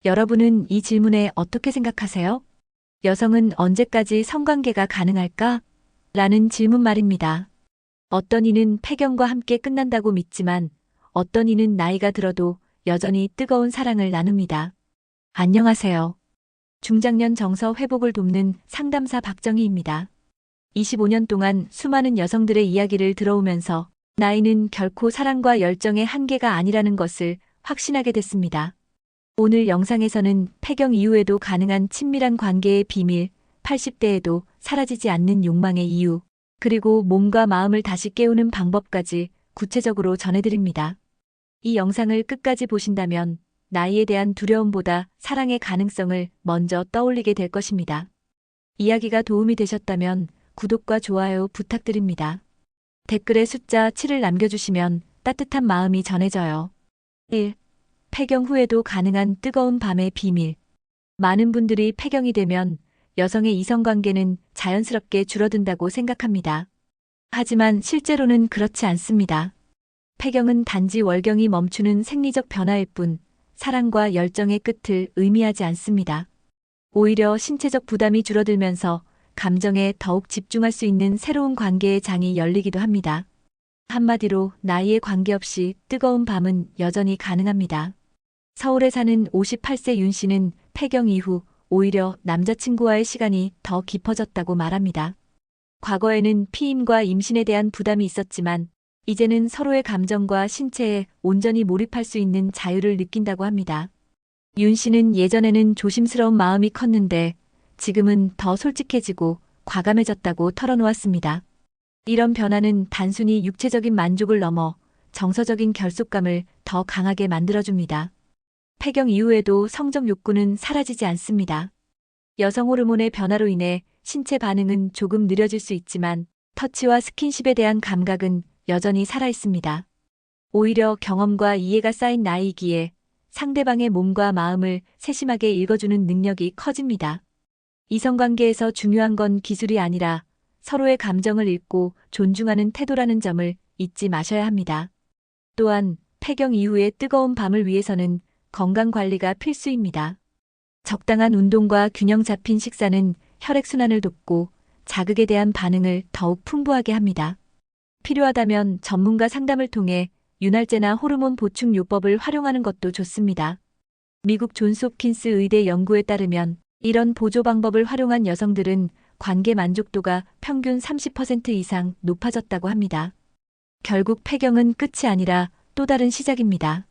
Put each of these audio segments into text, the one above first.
여러분은 이 질문에 어떻게 생각하세요? 여성은 언제까지 성관계가 가능할까? 라는 질문 말입니다. 어떤 이는 폐경과 함께 끝난다고 믿지만 어떤 이는 나이가 들어도 여전히 뜨거운 사랑을 나눕니다. 안녕하세요. 중장년 정서 회복을 돕는 상담사 박정희입니다. 25년 동안 수많은 여성들의 이야기를 들어오면서 나이는 결코 사랑과 열정의 한계가 아니라는 것을 확신하게 됐습니다. 오늘 영상에서는 폐경 이후에도 가능한 친밀한 관계의 비밀, 80대에도 사라지지 않는 욕망의 이유, 그리고 몸과 마음을 다시 깨우는 방법까지 구체적으로 전해드립니다. 이 영상을 끝까지 보신다면 나이에 대한 두려움보다 사랑의 가능성을 먼저 떠올리게 될 것입니다. 이야기가 도움이 되셨다면 구독과 좋아요 부탁드립니다. 댓글에 숫자 7을 남겨주시면 따뜻한 마음이 전해져요. 1. 폐경 후에도 가능한 뜨거운 밤의 비밀. 많은 분들이 폐경이 되면 여성의 이성관계는 자연스럽게 줄어든다고 생각합니다. 하지만 실제로는 그렇지 않습니다. 폐경은 단지 월경이 멈추는 생리적 변화일 뿐 사랑과 열정의 끝을 의미하지 않습니다. 오히려 신체적 부담이 줄어들면서 감정에 더욱 집중할 수 있는 새로운 관계의 장이 열리기도 합니다. 한마디로 나이에 관계없이 뜨거운 밤은 여전히 가능합니다. 서울에 사는 58세 윤 씨는 폐경 이후 오히려 남자친구와의 시간이 더 깊어졌다고 말합니다. 과거에는 피임과 임신에 대한 부담이 있었지만 이제는 서로의 감정과 신체에 온전히 몰입할 수 있는 자유를 느낀다고 합니다. 윤 씨는 예전에는 조심스러운 마음이 컸는데 지금은 더 솔직해지고 과감해졌다고 털어놓았습니다. 이런 변화는 단순히 육체적인 만족을 넘어 정서적인 결속감을 더 강하게 만들어줍니다. 폐경 이후에도 성적 욕구는 사라지지 않습니다. 여성 호르몬의 변화로 인해 신체 반응은 조금 느려질 수 있지만 터치와 스킨십에 대한 감각은 여전히 살아있습니다. 오히려 경험과 이해가 쌓인 나이이기에 상대방의 몸과 마음을 세심하게 읽어주는 능력이 커집니다. 이성관계에서 중요한 건 기술이 아니라 서로의 감정을 읽고 존중하는 태도라는 점을 잊지 마셔야 합니다. 또한 폐경 이후의 뜨거운 밤을 위해서는 건강관리가 필수입니다. 적당한 운동과 균형 잡힌 식사는 혈액순환을 돕고 자극에 대한 반응을 더욱 풍부하게 합니다. 필요하다면 전문가 상담을 통해 윤활제나 호르몬 보충 요법을 활용하는 것도 좋습니다. 미국 존스 홉킨스 의대 연구에 따르면 이런 보조 방법을 활용한 여성들은 관계 만족도가 평균 30% 이상 높아졌다고 합니다. 결국 폐경은 끝이 아니라 또 다른 시작입니다.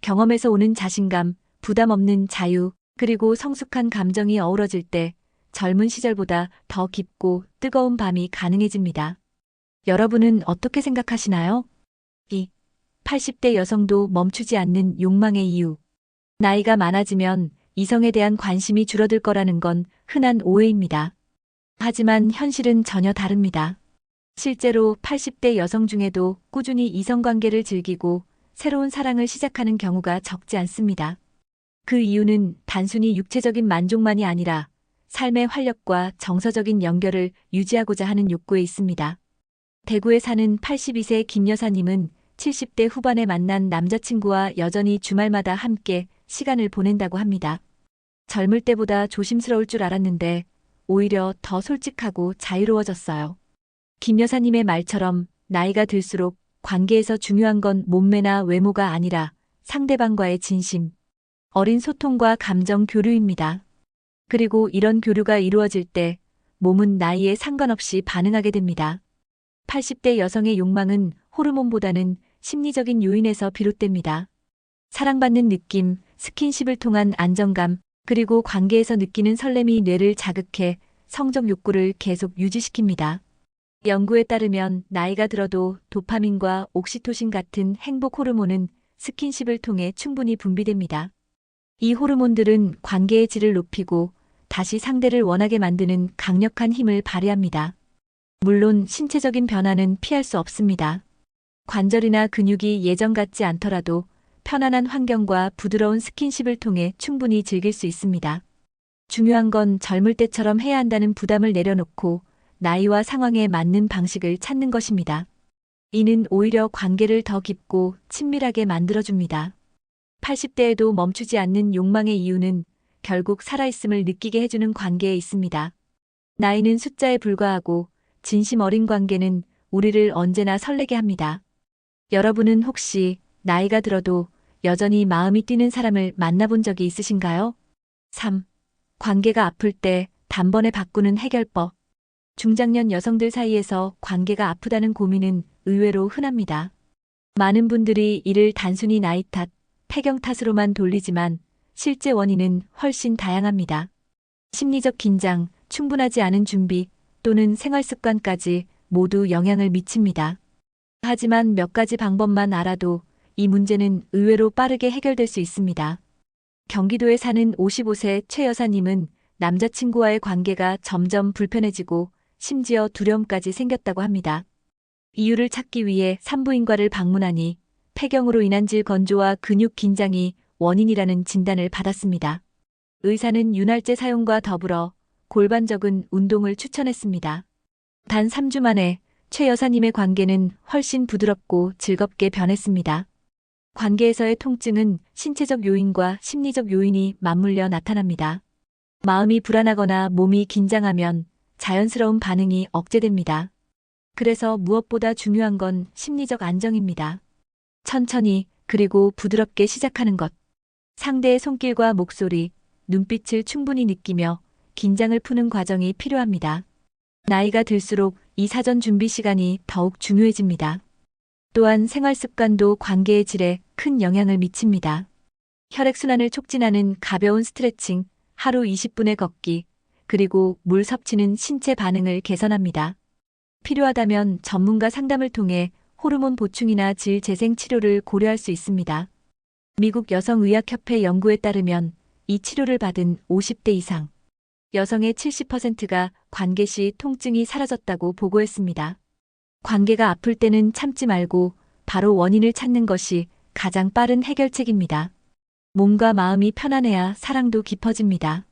경험에서 오는 자신감, 부담 없는 자유, 그리고 성숙한 감정이 어우러질 때 젊은 시절보다 더 깊고 뜨거운 밤이 가능해집니다. 여러분은 어떻게 생각하시나요? 2. 80대 여성도 멈추지 않는 욕망의 이유. 나이가 많아지면 이성에 대한 관심이 줄어들 거라는 건 흔한 오해입니다. 하지만 현실은 전혀 다릅니다. 실제로 80대 여성 중에도 꾸준히 이성관계를 즐기고 새로운 사랑을 시작하는 경우가 적지 않습니다. 그 이유는 단순히 육체적인 만족만이 아니라 삶의 활력과 정서적인 연결을 유지하고자 하는 욕구에 있습니다. 대구에 사는 82세 김 여사님은 70대 후반에 만난 남자친구와 여전히 주말마다 함께 시간을 보낸다고 합니다. 젊을 때보다 조심스러울 줄 알았는데 오히려 더 솔직하고 자유로워졌어요. 김 여사님의 말처럼 나이가 들수록 관계에서 중요한 건 몸매나 외모가 아니라 상대방과의 진심, 어린 소통과 감정 교류입니다. 그리고 이런 교류가 이루어질 때 몸은 나이에 상관없이 반응하게 됩니다. 80대 여성의 욕망은 호르몬보다는 심리적인 요인에서 비롯됩니다. 사랑받는 느낌, 스킨십을 통한 안정감, 그리고 관계에서 느끼는 설렘이 뇌를 자극해 성적 욕구를 계속 유지시킵니다. 연구에 따르면 나이가 들어도 도파민과 옥시토신 같은 행복 호르몬은 스킨십을 통해 충분히 분비됩니다. 이 호르몬들은 관계의 질을 높이고 다시 상대를 원하게 만드는 강력한 힘을 발휘합니다. 물론 신체적인 변화는 피할 수 없습니다. 관절이나 근육이 예전 같지 않더라도 편안한 환경과 부드러운 스킨십을 통해 충분히 즐길 수 있습니다. 중요한 건 젊을 때처럼 해야 한다는 부담을 내려놓고 나이와 상황에 맞는 방식을 찾는 것입니다. 이는 오히려 관계를 더 깊고 친밀하게 만들어줍니다. 80대에도 멈추지 않는 욕망의 이유는 결국 살아있음을 느끼게 해주는 관계에 있습니다. 나이는 숫자에 불과하고 진심 어린 관계는 우리를 언제나 설레게 합니다. 여러분은 혹시 나이가 들어도 여전히 마음이 뛰는 사람을 만나본 적이 있으신가요? 3. 관계가 아플 때 단번에 바꾸는 해결법. 중장년 여성들 사이에서 관계가 아프다는 고민은 의외로 흔합니다. 많은 분들이 이를 단순히 나이 탓, 폐경 탓으로만 돌리지만 실제 원인은 훨씬 다양합니다. 심리적 긴장, 충분하지 않은 준비 또는 생활 습관까지 모두 영향을 미칩니다. 하지만 몇 가지 방법만 알아도 이 문제는 의외로 빠르게 해결될 수 있습니다. 경기도에 사는 55세 최 여사님은 남자친구와의 관계가 점점 불편해지고 심지어 두려움까지 생겼다고 합니다. 이유를 찾기 위해 산부인과를 방문하니 폐경으로 인한 질 건조와 근육 긴장이 원인이라는 진단을 받았습니다. 의사는 윤활제 사용과 더불어 골반적인 운동을 추천했습니다. 단 3주 만에 최 여사님의 관계는 훨씬 부드럽고 즐겁게 변했습니다. 관계에서의 통증은 신체적 요인과 심리적 요인이 맞물려 나타납니다. 마음이 불안하거나 몸이 긴장하면 자연스러운 반응이 억제됩니다. 그래서 무엇보다 중요한 건 심리적 안정입니다. 천천히 그리고 부드럽게 시작하는 것. 상대의 손길과 목소리, 눈빛을 충분히 느끼며 긴장을 푸는 과정이 필요합니다. 나이가 들수록 이 사전 준비 시간이 더욱 중요해집니다. 또한 생활 습관도 관계의 질에 큰 영향을 미칩니다. 혈액순환을 촉진하는 가벼운 스트레칭, 하루 20분의 걷기, 그리고 물 섭취는 신체 반응을 개선합니다. 필요하다면 전문가 상담을 통해 호르몬 보충이나 질 재생 치료를 고려할 수 있습니다. 미국 여성의학협회 연구에 따르면 이 치료를 받은 50대 이상 여성의 70%가 관계 시 통증이 사라졌다고 보고했습니다. 관계가 아플 때는 참지 말고 바로 원인을 찾는 것이 가장 빠른 해결책입니다. 몸과 마음이 편안해야 사랑도 깊어집니다.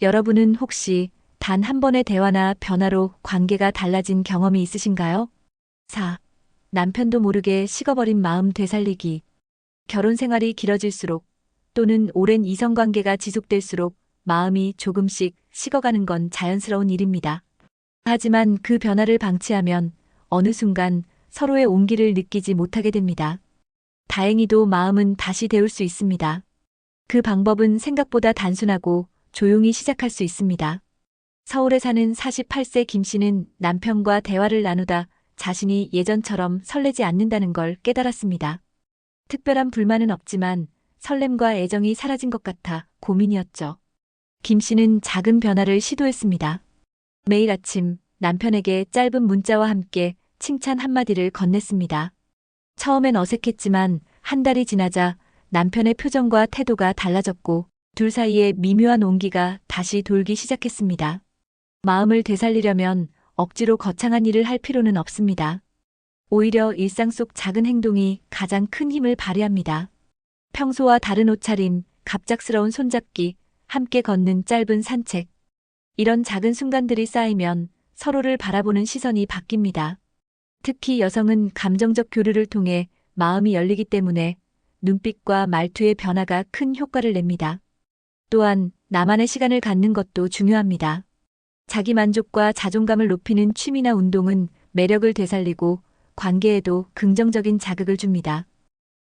여러분은 혹시 단 한 번의 대화나 변화로 관계가 달라진 경험이 있으신가요? 4. 남편도 모르게 식어버린 마음 되살리기. 결혼 생활이 길어질수록 또는 오랜 이성관계가 지속될수록 마음이 조금씩 식어가는 건 자연스러운 일입니다. 하지만 그 변화를 방치하면 어느 순간 서로의 온기를 느끼지 못하게 됩니다. 다행히도 마음은 다시 데울 수 있습니다. 그 방법은 생각보다 단순하고 조용히 시작할 수 있습니다. 서울에 사는 48세 김 씨는 남편과 대화를 나누다 자신이 예전처럼 설레지 않는다는 걸 깨달았습니다. 특별한 불만은 없지만 설렘과 애정이 사라진 것 같아 고민이었죠. 김 씨는 작은 변화를 시도했습니다. 매일 아침 남편에게 짧은 문자와 함께 칭찬 한마디를 건넸습니다. 처음엔 어색했지만 한 달이 지나자 남편의 표정과 태도가 달라졌고 둘 사이에 미묘한 온기가 다시 돌기 시작했습니다. 마음을 되살리려면 억지로 거창한 일을 할 필요는 없습니다. 오히려 일상 속 작은 행동이 가장 큰 힘을 발휘합니다. 평소와 다른 옷차림, 갑작스러운 손잡기, 함께 걷는 짧은 산책. 이런 작은 순간들이 쌓이면 서로를 바라보는 시선이 바뀝니다. 특히 여성은 감정적 교류를 통해 마음이 열리기 때문에 눈빛과 말투의 변화가 큰 효과를 냅니다. 또한 나만의 시간을 갖는 것도 중요합니다. 자기 만족과 자존감을 높이는 취미나 운동은 매력을 되살리고 관계에도 긍정적인 자극을 줍니다.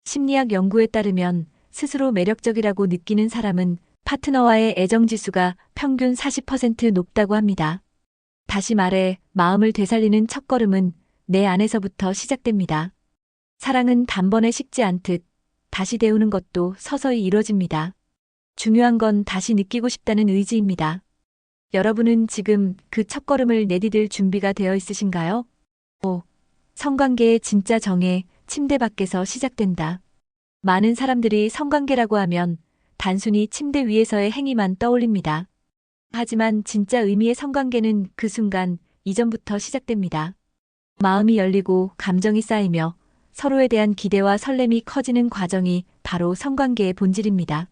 심리학 연구에 따르면 스스로 매력적이라고 느끼는 사람은 파트너와의 애정지수가 평균 40% 높다고 합니다. 다시 말해 마음을 되살리는 첫걸음은 내 안에서부터 시작됩니다. 사랑은 단번에 식지 않듯 다시 데우는 것도 서서히 이뤄집니다. 중요한 건 다시 느끼고 싶다는 의지입니다. 여러분은 지금 그 첫걸음을 내디딜 준비가 되어 있으신가요? 5. 성관계의 진짜 정의, 침대 밖에서 시작된다. 많은 사람들이 성관계라고 하면 단순히 침대 위에서의 행위만 떠올립니다. 하지만 진짜 의미의 성관계는 그 순간 이전부터 시작됩니다. 마음이 열리고 감정이 쌓이며 서로에 대한 기대와 설렘이 커지는 과정이 바로 성관계의 본질입니다.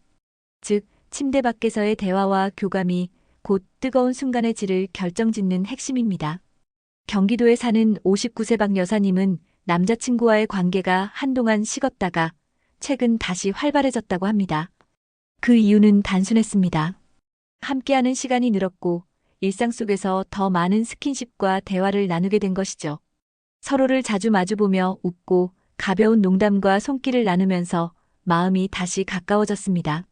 즉, 침대 밖에서의 대화와 교감이 곧 뜨거운 순간의 질을 결정짓는 핵심입니다. 경기도에 사는 59세 박 여사님은 남자친구와의 관계가 한동안 식었다가 최근 다시 활발해졌다고 합니다. 그 이유는 단순했습니다. 함께하는 시간이 늘었고 일상 속에서 더 많은 스킨십과 대화를 나누게 된 것이죠. 서로를 자주 마주보며 웃고 가벼운 농담과 손길을 나누면서 마음이 다시 가까워졌습니다.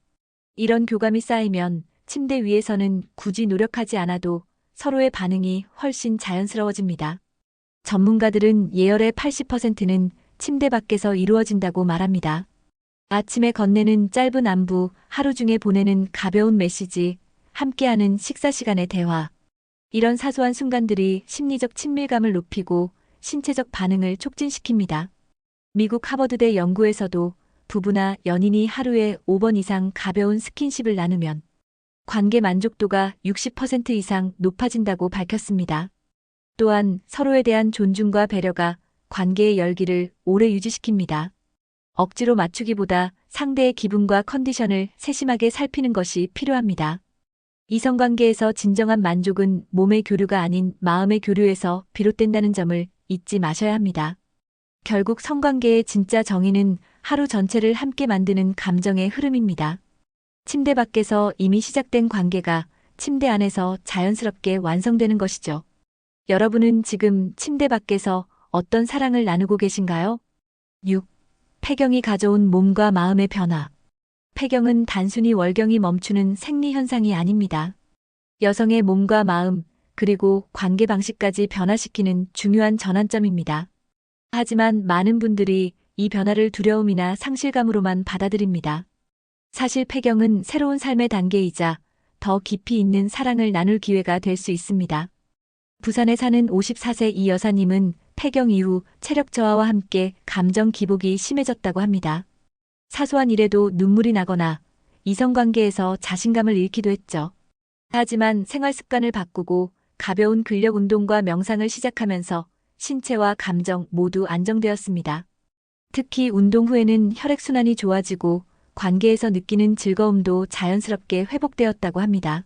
이런 교감이 쌓이면 침대 위에서는 굳이 노력하지 않아도 서로의 반응이 훨씬 자연스러워집니다. 전문가들은 예열의 80%는 침대 밖에서 이루어진다고 말합니다. 아침에 건네는 짧은 안부, 하루 중에 보내는 가벼운 메시지, 함께하는 식사 시간의 대화. 이런 사소한 순간들이 심리적 친밀감을 높이고 신체적 반응을 촉진시킵니다. 미국 하버드대 연구에서도 부부나 연인이 하루에 5번 이상 가벼운 스킨십을 나누면 관계 만족도가 60% 이상 높아진다고 밝혔습니다. 또한 서로에 대한 존중과 배려가 관계의 열기를 오래 유지시킵니다. 억지로 맞추기보다 상대의 기분과 컨디션을 세심하게 살피는 것이 필요합니다. 이성관계에서 진정한 만족은 몸의 교류가 아닌 마음의 교류에서 비롯된다는 점을 잊지 마셔야 합니다. 결국 성관계의 진짜 정의는 하루 전체를 함께 만드는 감정의 흐름입니다. 침대 밖에서 이미 시작된 관계가 침대 안에서 자연스럽게 완성되는 것이죠. 여러분은 지금 침대 밖에서 어떤 사랑을 나누고 계신가요? 6. 폐경이 가져온 몸과 마음의 변화. 폐경은 단순히 월경이 멈추는 생리 현상이 아닙니다. 여성의 몸과 마음, 그리고 관계 방식까지 변화시키는 중요한 전환점입니다. 하지만 많은 분들이 이 변화를 두려움이나 상실감으로만 받아들입니다. 사실 폐경은 새로운 삶의 단계이자 더 깊이 있는 사랑을 나눌 기회가 될 수 있습니다. 부산에 사는 54세 이 여사님은 폐경 이후 체력 저하와 함께 감정 기복이 심해졌다고 합니다. 사소한 일에도 눈물이 나거나 이성관계에서 자신감을 잃기도 했죠. 하지만 생활 습관을 바꾸고 가벼운 근력 운동과 명상을 시작하면서 신체와 감정 모두 안정되었습니다. 특히 운동 후에는 혈액순환이 좋아지고 관계에서 느끼는 즐거움도 자연스럽게 회복되었다고 합니다.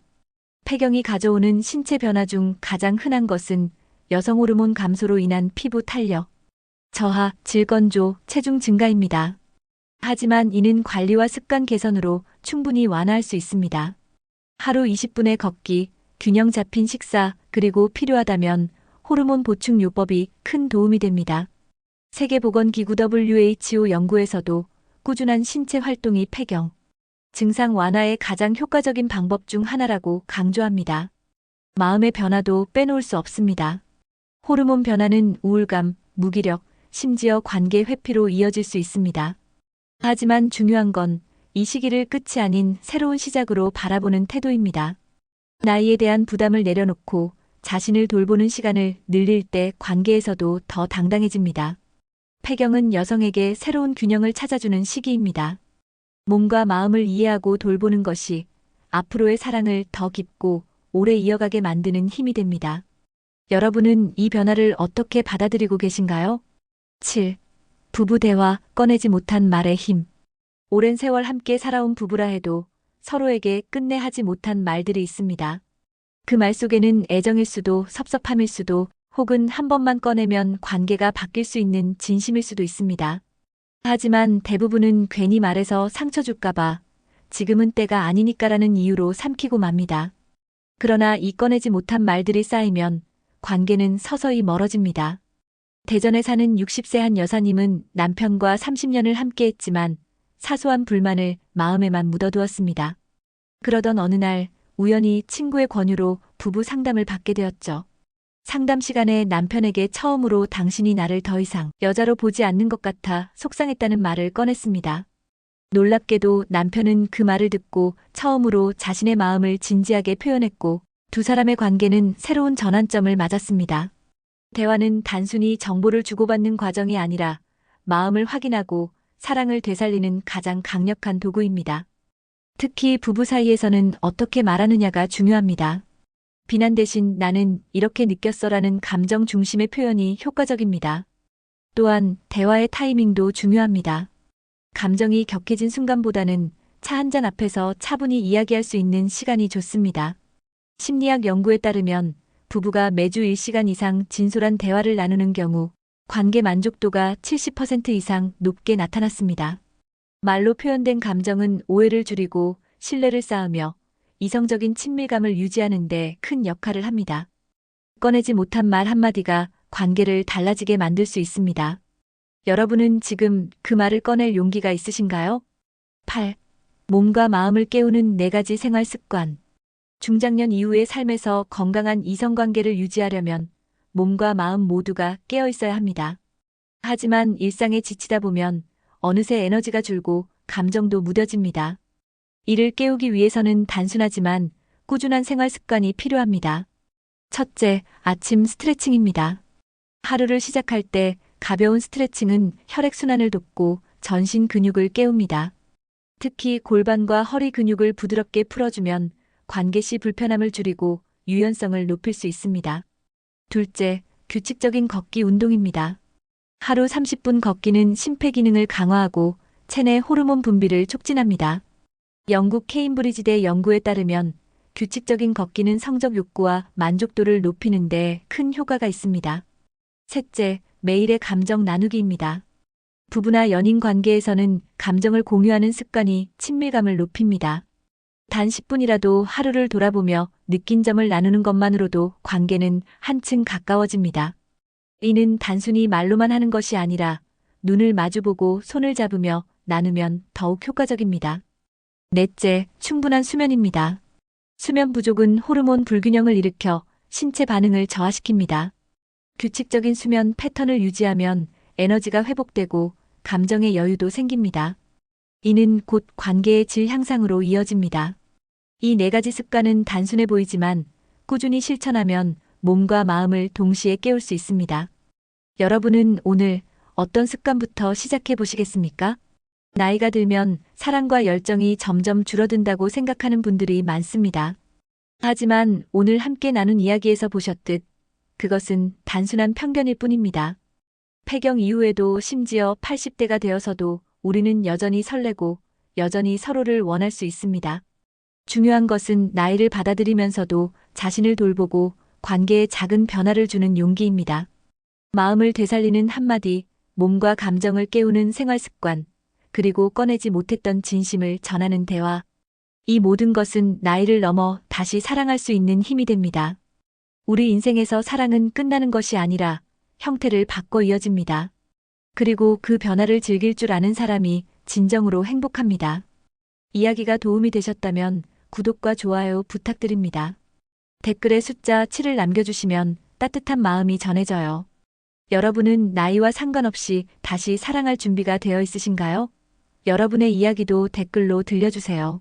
폐경이 가져오는 신체 변화 중 가장 흔한 것은 여성 호르몬 감소로 인한 피부 탄력, 저하, 질건조, 체중 증가입니다. 하지만 이는 관리와 습관 개선으로 충분히 완화할 수 있습니다. 하루 20분의 걷기, 균형 잡힌 식사, 그리고 필요하다면 호르몬 보충 요법이 큰 도움이 됩니다. 세계보건기구 WHO 연구에서도 꾸준한 신체 활동이 폐경, 증상 완화의 가장 효과적인 방법 중 하나라고 강조합니다. 마음의 변화도 빼놓을 수 없습니다. 호르몬 변화는 우울감, 무기력, 심지어 관계 회피로 이어질 수 있습니다. 하지만 중요한 건 이 시기를 끝이 아닌 새로운 시작으로 바라보는 태도입니다. 나이에 대한 부담을 내려놓고 자신을 돌보는 시간을 늘릴 때 관계에서도 더 당당해집니다. 폐경은 여성에게 새로운 균형을 찾아주는 시기입니다. 몸과 마음을 이해하고 돌보는 것이 앞으로의 사랑을 더 깊고 오래 이어가게 만드는 힘이 됩니다. 여러분은 이 변화를 어떻게 받아들이고 계신가요? 7. 부부 대화, 꺼내지 못한 말의 힘. 오랜 세월 함께 살아온 부부라 해도 서로에게 끝내 하지 못한 말들이 있습니다. 그 말 속에는 애정일 수도 섭섭함일 수도 혹은 한 번만 꺼내면 관계가 바뀔 수 있는 진심일 수도 있습니다. 하지만 대부분은 괜히 말해서 상처 줄까봐 지금은 때가 아니니까라는 이유로 삼키고 맙니다. 그러나 이 꺼내지 못한 말들이 쌓이면 관계는 서서히 멀어집니다. 대전에 사는 60세 한 여사님은 남편과 30년을 함께했지만 사소한 불만을 마음에만 묻어두었습니다. 그러던 어느 날 우연히 친구의 권유로 부부 상담을 받게 되었죠. 상담 시간에 남편에게 처음으로 당신이 나를 더 이상 여자로 보지 않는 것 같아 속상했다는 말을 꺼냈습니다. 놀랍게도 남편은 그 말을 듣고 처음으로 자신의 마음을 진지하게 표현했고 두 사람의 관계는 새로운 전환점을 맞았습니다. 대화는 단순히 정보를 주고받는 과정이 아니라 마음을 확인하고 사랑을 되살리는 가장 강력한 도구입니다. 특히 부부 사이에서는 어떻게 말하느냐가 중요합니다. 비난 대신 나는 이렇게 느꼈어라는 감정 중심의 표현이 효과적입니다. 또한 대화의 타이밍도 중요합니다. 감정이 격해진 순간보다는 차 한 잔 앞에서 차분히 이야기할 수 있는 시간이 좋습니다. 심리학 연구에 따르면 부부가 매주 1시간 이상 진솔한 대화를 나누는 경우 관계 만족도가 70% 이상 높게 나타났습니다. 말로 표현된 감정은 오해를 줄이고 신뢰를 쌓으며 이성적인 친밀감을 유지하는 데 큰 역할을 합니다. 꺼내지 못한 말 한마디가 관계를 달라지게 만들 수 있습니다. 여러분은 지금 그 말을 꺼낼 용기가 있으신가요? 8. 몸과 마음을 깨우는 4가지 생활 습관. 중장년 이후의 삶에서 건강한 이성관계를 유지하려면 몸과 마음 모두가 깨어 있어야 합니다. 하지만 일상에 지치다 보면 어느새 에너지가 줄고 감정도 무뎌집니다. 이를 깨우기 위해서는 단순하지만 꾸준한 생활 습관이 필요합니다. 첫째, 아침 스트레칭입니다. 하루를 시작할 때 가벼운 스트레칭은 혈액순환을 돕고 전신 근육을 깨웁니다. 특히 골반과 허리 근육을 부드럽게 풀어주면 관계 시 불편함을 줄이고 유연성을 높일 수 있습니다. 둘째, 규칙적인 걷기 운동입니다. 하루 30분 걷기는 심폐기능을 강화하고 체내 호르몬 분비를 촉진합니다. 영국 케임브리지대 연구에 따르면 규칙적인 걷기는 성적 욕구와 만족도를 높이는 데 큰 효과가 있습니다. 셋째, 매일의 감정 나누기입니다. 부부나 연인 관계에서는 감정을 공유하는 습관이 친밀감을 높입니다. 단 10분이라도 하루를 돌아보며 느낀 점을 나누는 것만으로도 관계는 한층 가까워집니다. 이는 단순히 말로만 하는 것이 아니라 눈을 마주보고 손을 잡으며 나누면 더욱 효과적입니다. 넷째, 충분한 수면입니다. 수면 부족은 호르몬 불균형을 일으켜 신체 반응을 저하시킵니다. 규칙적인 수면 패턴을 유지하면 에너지가 회복되고 감정의 여유도 생깁니다. 이는 곧 관계의 질 향상으로 이어집니다. 이 4가지 습관은 단순해 보이지만 꾸준히 실천하면 몸과 마음을 동시에 깨울 수 있습니다. 여러분은 오늘 어떤 습관부터 시작해 보시겠습니까? 나이가 들면 사랑과 열정이 점점 줄어든다고 생각하는 분들이 많습니다. 하지만 오늘 함께 나눈 이야기에서 보셨듯 그것은 단순한 편견일 뿐입니다. 폐경 이후에도 심지어 80대가 되어서도 우리는 여전히 설레고 여전히 서로를 원할 수 있습니다. 중요한 것은 나이를 받아들이면서도 자신을 돌보고 관계에 작은 변화를 주는 용기입니다. 마음을 되살리는 한마디, 몸과 감정을 깨우는 생활 습관, 그리고 꺼내지 못했던 진심을 전하는 대화. 이 모든 것은 나이를 넘어 다시 사랑할 수 있는 힘이 됩니다. 우리 인생에서 사랑은 끝나는 것이 아니라 형태를 바꿔 이어집니다. 그리고 그 변화를 즐길 줄 아는 사람이 진정으로 행복합니다. 이야기가 도움이 되셨다면 구독과 좋아요 부탁드립니다. 댓글에 숫자 7을 남겨주시면 따뜻한 마음이 전해져요. 여러분은 나이와 상관없이 다시 사랑할 준비가 되어 있으신가요? 여러분의 이야기도 댓글로 들려주세요.